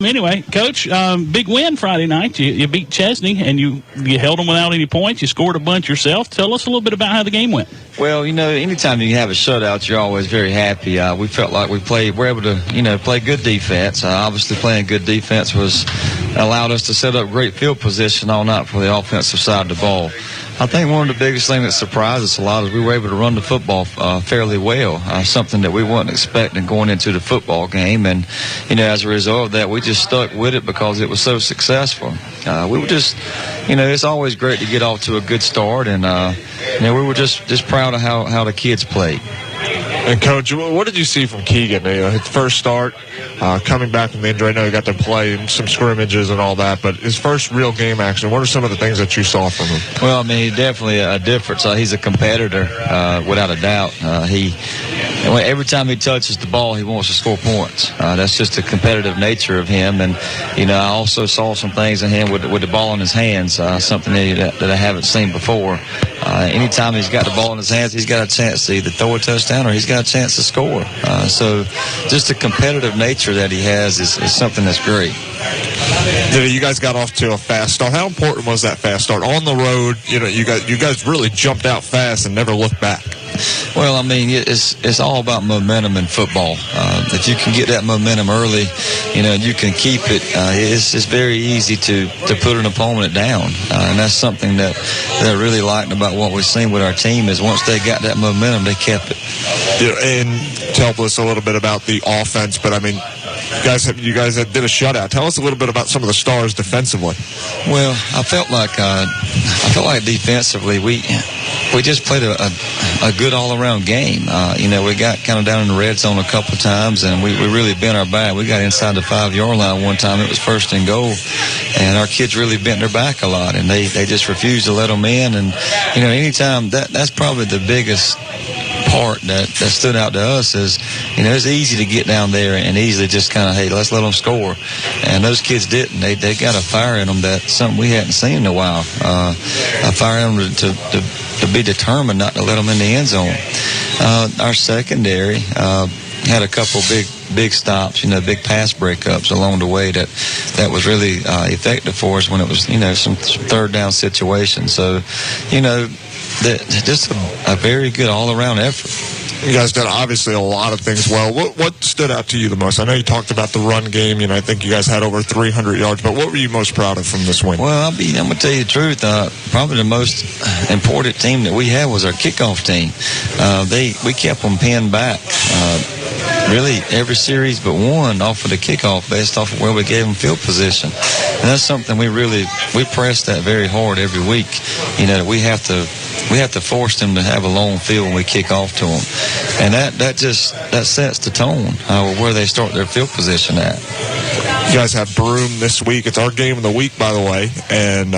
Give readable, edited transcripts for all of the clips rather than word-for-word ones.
Anyway, Coach, big win Friday night. You beat Chesnee, and you held them without any points. You scored a bunch yourself. Tell us a little bit about how the game went. Well, anytime you have a shutout, you're always very happy. We felt like we're able to, play good defense. Obviously, playing good defense allowed us to set up great field position all night for the offensive side of the ball. I think one of the biggest things that surprised us a lot is we were able to run the football fairly well, something that we weren't expecting going into the football game. And, as a result of that, we just stuck with it because it was so successful. We were just, it's always great to get off to a good start. And, we were just proud of how the kids played. And, Coach, what did you see from Keegan? His first start, coming back from the injury. I know he got to play in some scrimmages and all that, but his first real game action, what are some of the things that you saw from him? Well, he's definitely a difference. He's a competitor, without a doubt. Every time he touches the ball, he wants to score points. That's just the competitive nature of him. And, I also saw some things in him with the ball in his hands, something that I haven't seen before. Anytime he's got the ball in his hands, he's got a chance to either throw a touchdown or he's got a chance to score. So just the competitive nature that he has is something that's great. You guys got off to a fast start. How important was that fast start? On the road, you guys really jumped out fast and never looked back. Well, it's all about momentum in football. If you can get that momentum early, you can keep it. It's very easy to put an opponent down, and that's something that I really liked about what we've seen with our team is once they got that momentum, they kept it. And tell us a little bit about the offense, but you guys did a shutout. Tell us a little bit about some of the stars defensively. Well, I felt like defensively we just played a good all-around game. We got kind of down in the red zone a couple of times, and we really bent our back. We got inside the 5-yard line one time. It was first and goal, and our kids really bent their back a lot, and they just refused to let them in. And, anytime that's probably the biggest part that stood out to us is, it's easy to get down there and easily just kind of, hey, let's let them score. And those kids didn't. They got a fire in them that's something we hadn't seen in a while. A fire in them to be determined not to let them in the end zone. Our secondary had a couple big stops, big pass breakups along the way that was really effective for us when it was, some third down situations. So, just a very good all-around effort. You guys did obviously a lot of things well. What stood out to you the most? I know you talked about the run game. I think you guys had over 300 yards. But what were you most proud of from this win? Well, I'm going to tell you the truth. Probably the most important team that we had was our kickoff team. We kept them pinned back. Really every series but one off of the kickoff based off of where we gave them field position. And that's something we press that very hard every week. That we have to force them to have a long field when we kick off to them. And that sets the tone where they start their field position at. You guys have Broome this week. It's our game of the week, by the way. And,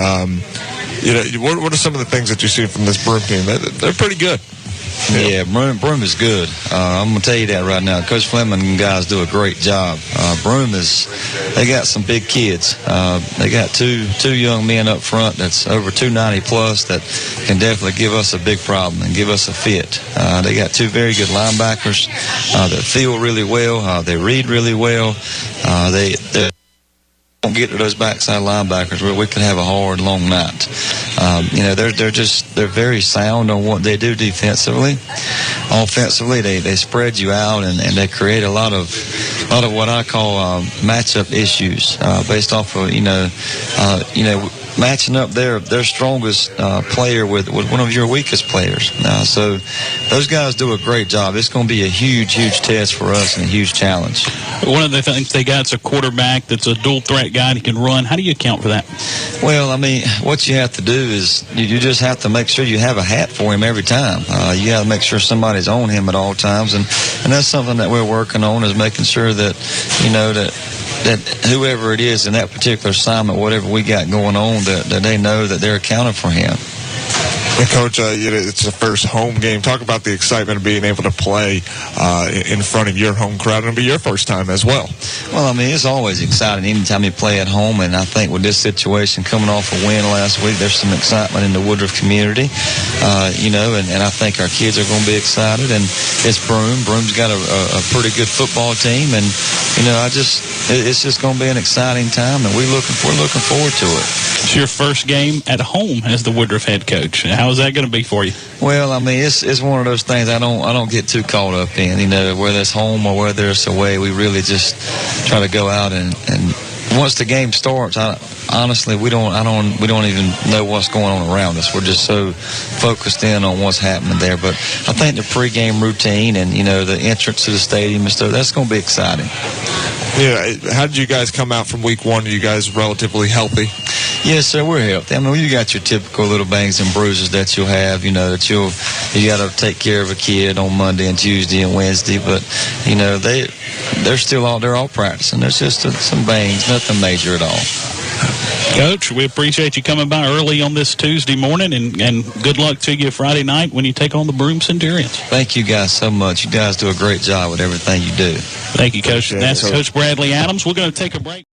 what are some of the things that you see from this Broome team? They're pretty good. Yeah, Broome is good. I'm going to tell you that right now. Coach Fleming and guys do a great job. Broome they got some big kids. They got two young men up front that's over 290 plus that can definitely give us a big problem and give us a fit. They got two very good linebackers that feel really well. They read really well. They don't get to those backside linebackers where we could have a hard, long night. They're very sound on what they do defensively. Offensively, they spread you out and they create a lot of what I call matchup issues based off of matching up their strongest player with one of your weakest players. So those guys do a great job. It's going to be a huge test for us and a huge challenge. One of the things they got is a quarterback that's a dual threat guy that can run. How do you account for that? Well, what you have to do is you just have to make sure you have a hat for him every time. You got to make sure somebody's on him at all times, and that's something that we're working on is making sure that that whoever it is in that particular assignment, whatever we got going on, that they know that they're accounted for him. And Coach, it's the first home game. Talk about the excitement of being able to play in front of your home crowd, and it'll be your first time as well. Well, I mean, it's always exciting anytime you play at home, and I think with this situation coming off a win last week, there's some excitement in the Woodruff community, and I think our kids are going to be excited. And it's Broome. Broome's got a pretty good football team, and it's just going to be an exciting time, and we're looking forward to it. It's your first game at home as the Woodruff head coach. How is that going to be for you? Well, I mean, it's one of those things I don't get too caught up in. Whether it's home or whether it's away, we really just try to go out and once the game starts, honestly, we don't even know what's going on around us. We're just so focused in on what's happening there. But I think the pregame routine and the entrance to the stadium and stuff, that's going to be exciting. Yeah, how did you guys come out from week one? Are you guys relatively healthy? Yes, sir, we're healthy. I mean, you got your typical little bangs and bruises that you'll have, you got to take care of a kid on Monday and Tuesday and Wednesday, but, they're still they're all practicing. There's just some bangs, nothing major at all. Coach, we appreciate you coming by early on this Tuesday morning, and good luck to you Friday night when you take on the Broome Centurions. Thank you guys so much. You guys do a great job with everything you do. Thank you, Coach. That's Coach Bradley Adams. We're going to take a break.